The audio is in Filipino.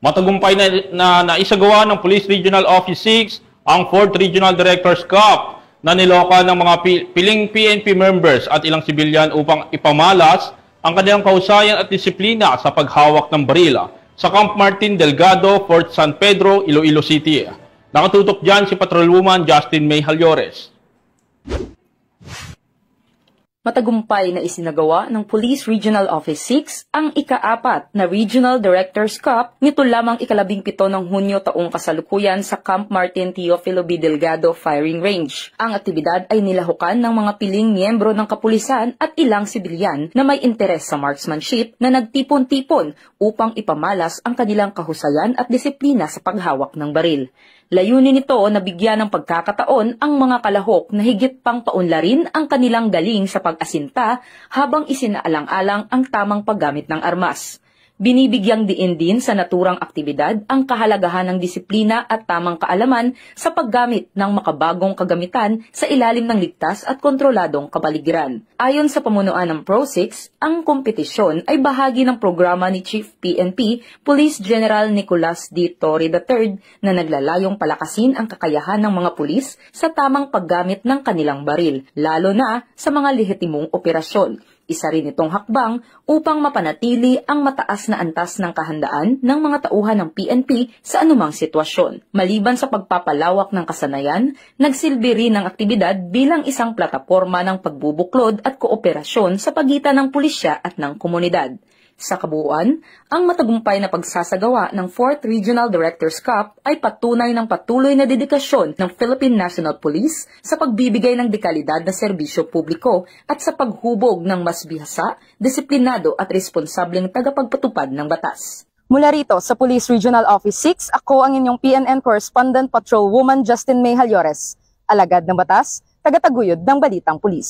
Matagumpay na naisagawa ng Police Regional Office 6 ang 4th Regional Director's Cup na niloka ng mga piling PNP members at ilang sibilyan upang ipamalas ang kanilang kahusayan at disiplina sa paghawak ng baril sa Camp Martin Delgado, Fort San Pedro, Iloilo City. Nakatutok dyan si Patrolwoman Justin May Halyores. Matagumpay na isinagawa ng Police Regional Office 6 ang ika-4 na Regional Directors Cup nito lamang ika-17 ng Hunyo taong kasalukuyan sa Camp Martin Teofilo B. Delgado Firing Range. Ang aktibidad ay nilahukan ng mga piling miyembro ng kapulisan at ilang sibilyan na may interes sa marksmanship na nagtipon-tipon upang ipamalas ang kanilang kahusayan at disiplina sa paghawak ng baril. Layunin nito na bigyan ng pagkakataon ang mga kalahok na higit pang paunlarin ang kanilang galing sa pag-asinta habang isinaalang-alang ang tamang paggamit ng armas. Binibigyang diin din sa naturang aktibidad ang kahalagahan ng disiplina at tamang kaalaman sa paggamit ng makabagong kagamitan sa ilalim ng ligtas at kontroladong kapaligiran. Ayon sa pamunuan ng Pro-6, ang kompetisyon ay bahagi ng programa ni Chief PNP Police General Nicolas D. Torre III na naglalayong palakasin ang kakayahan ng mga pulis sa tamang paggamit ng kanilang baril, lalo na sa mga lehitimong operasyon. Isa rin itong hakbang upang mapanatili ang mataas na antas ng kahandaan ng mga tauhan ng PNP sa anumang sitwasyon. Maliban sa pagpapalawak ng kasanayan, nagsilbi rin ang aktibidad bilang isang plataporma ng pagbubuklod at kooperasyon sa pagitan ng pulisya at ng komunidad. Sa kabuuan, ang matagumpay na pagsasagawa ng 4th Regional Directors Cup ay patunay ng patuloy na dedikasyon ng Philippine National Police sa pagbibigay ng dekalidad na serbisyo publiko at sa paghubog ng mas bihasa, disiplinado at responsableng tagapagpatupad ng batas. Mula rito sa Police Regional Office 6, ako ang inyong PNN Correspondent Patrolwoman Justin May Halyores, alagad ng batas, tagataguyod ng Balitang Pulis.